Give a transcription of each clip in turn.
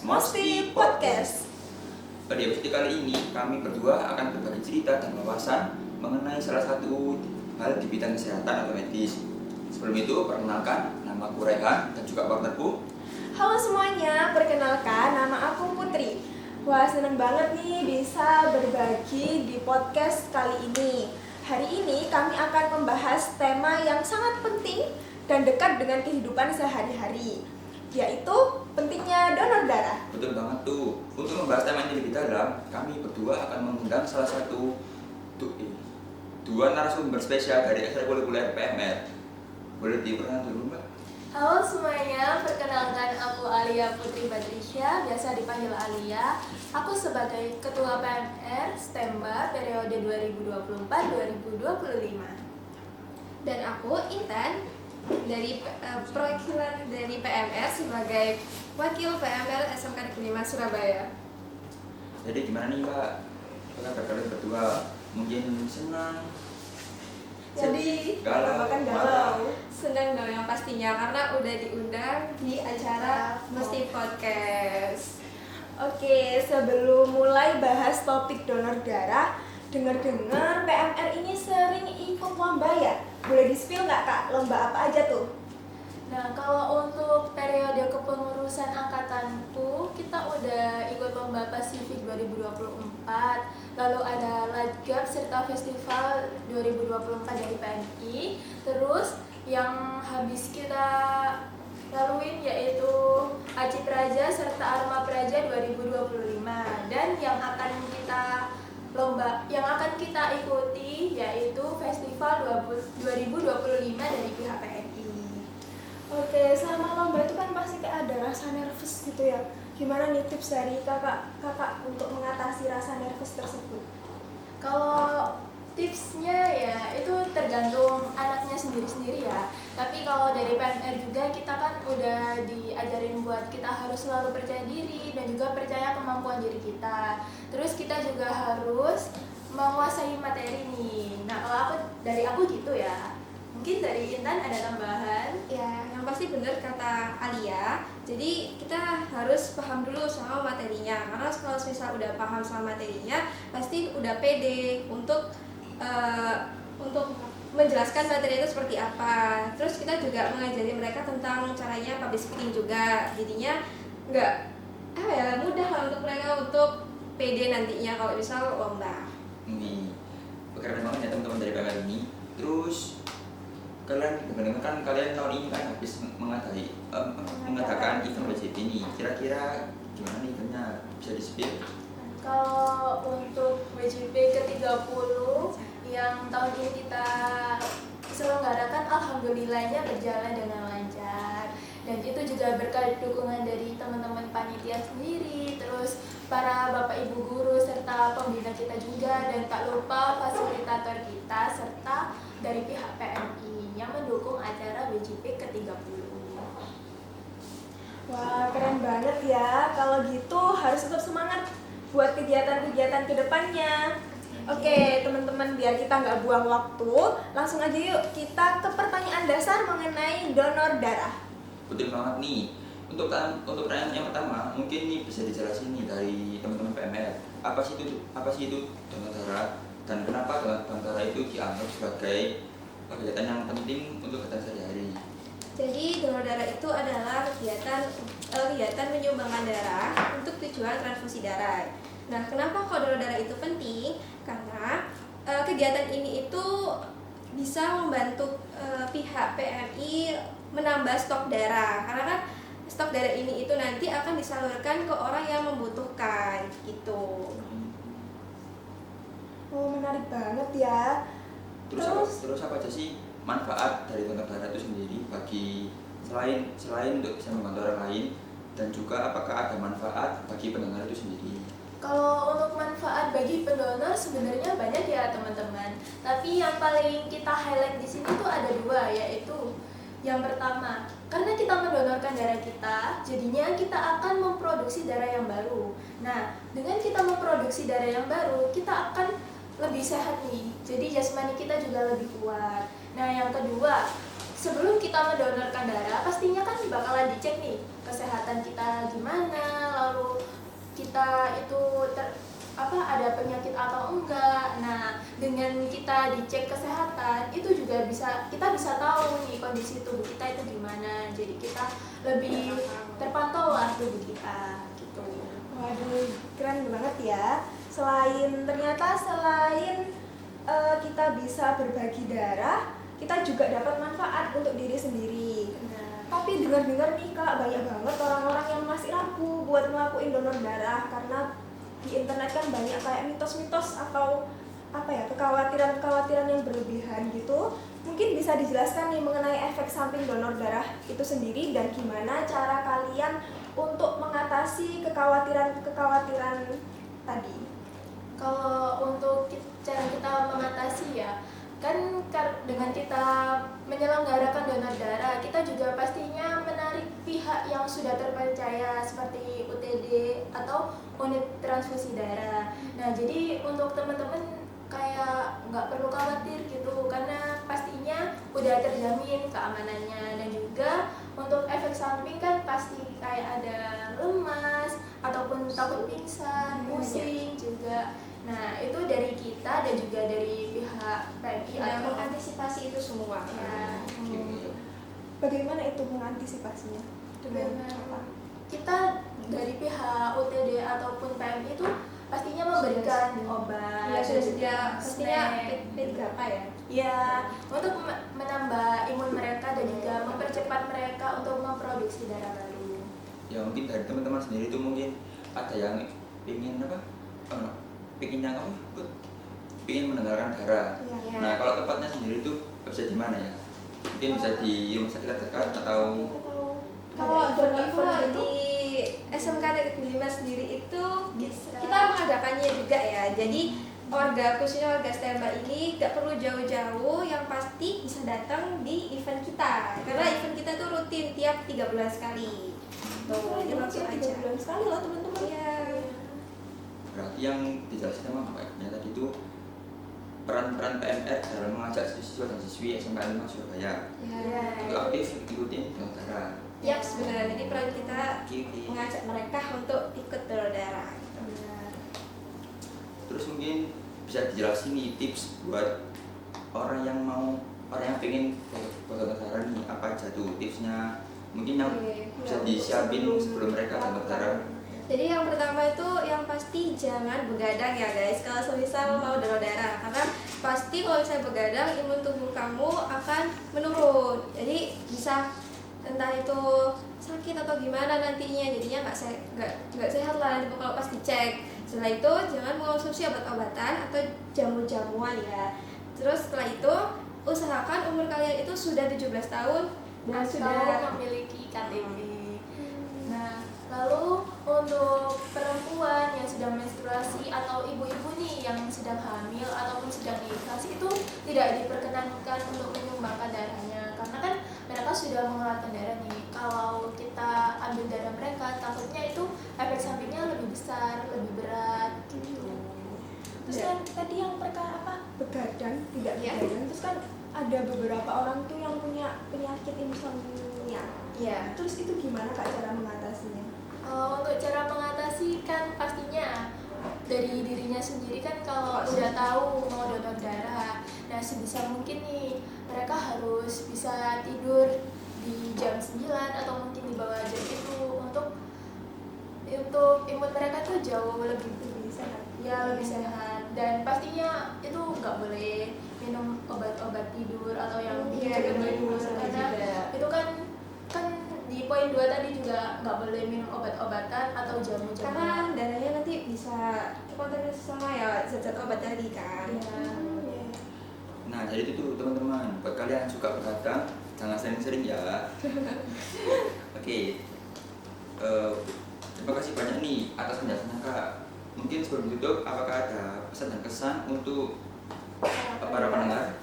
Mosti Podcast. Pada episode kali ini, kami berdua akan berbagi cerita dan wawasan mengenai salah satu hal di bidang kesehatan atau medis. Sebelum itu, perkenalkan, nama aku Rehan dan juga partnerku. Halo semuanya, perkenalkan nama aku Putri. Wah, seneng banget nih bisa berbagi di podcast kali ini. Hari ini kami akan membahas tema yang sangat penting dan dekat dengan kehidupan sehari-hari, yaitu pentingnya donor darah. Betul banget tuh. Untuk membahas tema ini lebih dalam, kami berdua akan mengundang salah satu dua narasumber spesial dari ekstrakurikuler PMR. Boleh diperkenalkan dulu, Mbak? Halo semuanya, perkenalkan aku Alia Putri Badrisya, biasa dipanggil Alia. Aku sebagai Ketua PMR STEMBA periode 2024-2025. Dan aku Intan dari perwakilan dari PMR sebagai Wakil PMR SMK Negeri 5 Surabaya. Jadi gimana nih, Mbak? Apa kabar kalian berdua? Mungkin senang, Jadi, galau, bahkan marah. galau. Senang dong yang pastinya karena udah diundang di acara Mosti Podcast. Oke, sebelum mulai bahas topik donor darah, dengar-dengar PMR ini sering ikut lomba ya? Boleh di-spill nggak Kak, lomba apa aja tuh? Nah, kalau untuk periode kepengurusan angkatanku, kita udah ikut lomba Pasifik 2024, lalu ada Ladgab serta Festival 2024 dari PMI. Terus yang habis kita laluin yaitu Aci Praja serta Arma Praja 2025, dan yang akan kita ikuti yaitu Festival 2025 dari pihak PMI. Oke, selama lomba itu kan pasti kayak ada rasa nervous gitu ya. Gimana nih tips dari kakak untuk mengatasi rasa nervous tersebut? Kalau tipsnya ya itu tergantung anaknya sendiri-sendiri ya. Tapi kalau dari PMR juga kita kan udah diajarin buat kita harus selalu percaya diri dan juga percaya kemampuan diri kita. Terus kita juga harus menguasai materi nih. Nah, kalau dari aku gitu ya. Mungkin dari Intan ada tambahan? Ya, yang pasti benar kata Alia. Jadi kita harus paham dulu sama materinya. Karena kalau misal udah paham sama materinya, pasti udah pede untuk menjelaskan materi itu seperti apa. Terus kita juga mengajari mereka tentang caranya public speaking juga. Jadinya nggak mudah lah untuk mereka untuk pede nantinya kalau misal lomba. Ini keren banget ya teman-teman dari PMR ini. Terus kalian tahun ini kan habis mengadakan event WJP ini. Kira-kira gimana nih eventnya? Bisa di-spill? Kalau untuk WJP ke-30 yang tahun ini kita selenggarakan, alhamdulillahnya berjalan dengan lancar. Dan itu juga berkat dukungan dari teman-teman panitia sendiri, terus para bapak ibu guru serta pembina kita juga, dan tak lupa fasilitator kita serta dari pihak PMI yang mendukung acara WJP ke-30. Wah, keren banget ya. Kalau gitu harus tetap semangat buat kegiatan-kegiatan kedepannya. Oke, teman-teman, biar kita nggak buang waktu, langsung aja yuk kita ke pertanyaan dasar mengenai donor darah. Betul banget nih. Untuk pertanyaan yang pertama, mungkin nih bisa dijelasin nih dari teman-teman PMR. Apa sih itu donor darah, dan kenapa donor darah itu dianggap sebagai kegiatan yang penting untuk kegiatan sehari-hari? Jadi donor darah itu adalah kegiatan menyumbangkan darah untuk tujuan transfusi darah. Nah, kenapa kok donor darah itu penting? Karena kegiatan ini itu bisa membantu pihak PMI menambah stok darah. Karena kan stok darah ini itu nanti akan disalurkan ke orang yang membutuhkan gitu. Oh, menarik banget ya. Terus apa aja sih manfaat dari donor darah itu sendiri bagi selain untuk bisa membantu orang lain, dan juga apakah ada manfaat bagi pendonor itu sendiri? Kalau untuk manfaat bagi pendonor sebenarnya banyak ya teman-teman. Tapi yang paling kita highlight di sini tuh ada dua, yaitu yang pertama, karena kita mendonorkan darah kita, jadinya kita akan memproduksi darah yang baru. Nah, dengan kita memproduksi darah yang baru, kita akan lebih sehat nih. Jadi jasmani kita juga lebih kuat. Nah, yang kedua, sebelum kita mendonorkan darah, pastinya kan bakalan dicek nih kesehatan kita gimana, lalu kita itu ada penyakit atau enggak. Nah, dengan kita dicek kesehatan itu juga kita bisa tahu nih kondisi tubuh kita itu gimana. Jadi kita lebih terpantau lah tubuh kita gitu. Waduh, keren banget ya. Ternyata selain kita bisa berbagi darah, kita juga dapat manfaat untuk diri sendiri. Tapi dengar-dengar nih Kak, banyak banget orang-orang yang masih ragu buat ngelakuin donor darah karena di internet kan banyak kayak mitos-mitos atau kekhawatiran-kekhawatiran yang berlebihan gitu. Mungkin bisa dijelaskan nih mengenai efek samping donor darah itu sendiri dan gimana cara kalian untuk mengatasi kekhawatiran tadi. Kalau untuk cara kita mengatasi ya, kan dengan kita menyelenggarakan donor darah, kita juga pastinya menarik pihak yang sudah terpercaya seperti UTD atau unit transfusi darah. Nah, jadi untuk teman-teman kayak nggak perlu khawatir gitu, karena pastinya udah terjamin keamanannya. Dan juga untuk efek samping kan pasti kayak ada lemas ataupun takut pingsan, pusing juga. Nah, itu dari kita dan juga dari pihak PMI Sudah atau mengantisipasi itu semua. ya. Bagaimana itu mengantisipasinya? Dengan apa? Kita dari pihak UTD ataupun PMI itu pastinya memberikan obat. Ya sudah sedia pastinya snack. P3K ya. Ya, untuk menambah imun mereka dan juga mempercepat mereka untuk memproduksi darah baru. Ya mungkin dari teman-teman sendiri itu mungkin ada yang ingin ingin mendengarkan darah. Ya. Nah kalau tempatnya sendiri itu bisa di mana ya? Mungkin bisa di rumah sakit terdekat atau Kalau event di SMK Negeri 5 sendiri itu Bisa. kita mengadakannya juga ya. Jadi khususnya warga Stemba ini gak perlu jauh-jauh, yang pasti bisa datang di event kita. Karena event kita tuh rutin tiap 3 bulan sekali. Tuh, jadi langsung aja. 3 bulan sekali loh teman-teman. Iya. berarti yang dijelaskan sama Mbaknya tadi itu peran PMR dalam mengajak siswa dan siswi SMK 5 Surabaya Iya. itu aktif ikutin donor darah. Yap, sebenarnya jadi peran kita Oke. mengajak mereka untuk ikut donor darah. Terus mungkin bisa dijelasin nih tips buat orang yang pengen donor darah nih, apa aja tuh tipsnya? Mungkin yang bisa disiapin sebelum mereka donor darah. Jadi yang pertama itu yang pasti jangan begadang ya guys. Kalau semisal mau donor darah, karena pasti kalau misalnya begadang imun tubuh kamu akan menurun. Jadi bisa entah itu sakit atau gimana nantinya, jadinya nggak sehat lah nanti kalau pas dicek. Setelah itu jangan mengonsumsi obat-obatan atau jamu-jamuan ya. Terus setelah itu usahakan umur kalian itu sudah 17 tahun dan Atau sudah memiliki KTP. Nah, lalu untuk perempuan yang sedang menstruasi atau ibu-ibu nih yang sedang hamil ataupun sedang nifas itu tidak diperkenankan untuk menyumbangkan darahnya, karena kan mereka sudah mengeluarkan darah nih. Kalau kita ambil darah mereka, takutnya itu efek sampingnya lebih besar, lebih berat gitu. Terus kan tadi yang perkara begadang, tidak Ya. begadang. Terus kan ada beberapa orang tuh yang punya penyakit insomnia. Ya. Terus itu gimana Kak cara mengatasinya? Untuk cara mengatasi kan pastinya dari dirinya sendiri kan. Kalau udah tahu mau donor darah, nah sebisa mungkin nih mereka harus bisa tidur di jam 9 atau mungkin di bawah jam itu untuk imun mereka tuh jauh lebih Sehat. ya lebih sehat. Dan pastinya itu nggak boleh minum obat-obat tidur atau yang Iya, bikin minum tidur, obat karena juga. itu kan di poin 2 tadi juga nggak boleh minum obat-obatan atau jamu-jamu. karena darahnya nanti bisa terkontaminasi sama ya zat-zat obat tadi kan. Ya. Nah jadi itu tuh teman-teman, buat kalian yang suka begadang jangan sering-sering ya. Oke. Terima kasih banyak nih atas penjelasannya Kak. Mungkin sebelum ditutup, apakah ada pesan dan kesan untuk para pendengar?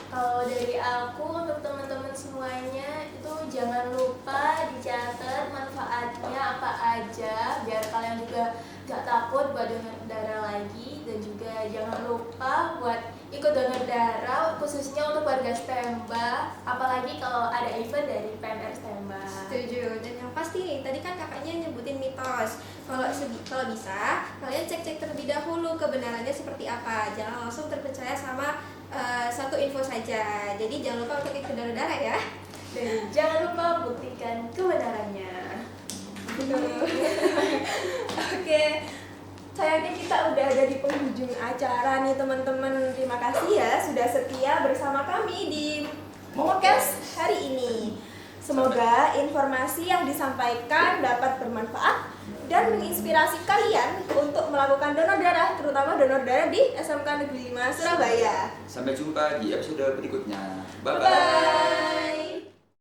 Kalau dari aku untuk teman-teman semuanya itu jangan lupa dicatat manfaatnya apa aja biar kalian juga gak takut buat donor darah lagi, dan juga jangan lupa buat ikut donor darah khususnya untuk warga Stemba, apalagi kalau ada event dari PMR Stemba. Setuju. Dan yang pasti nih, tadi kan kakaknya nyebutin mitos. Kalau bisa, kalian cek-cek terlebih dahulu kebenarannya seperti apa. Jangan langsung terpercaya sama satu info saja. Jadi jangan lupa untuk ikut donor darah ya. Dan jangan lupa buktikan kebenarannya. Oke, sayangnya kita udah ada di penghujung acara nih teman-teman. Terima kasih ya sudah setia bersama kami di podcast hari ini. Semoga informasi yang disampaikan dapat bermanfaat dan menginspirasi kalian untuk melakukan donor darah, terutama donor darah di SMK Negeri 5 Surabaya. Sampai jumpa di episode berikutnya. Bye-bye. Bye.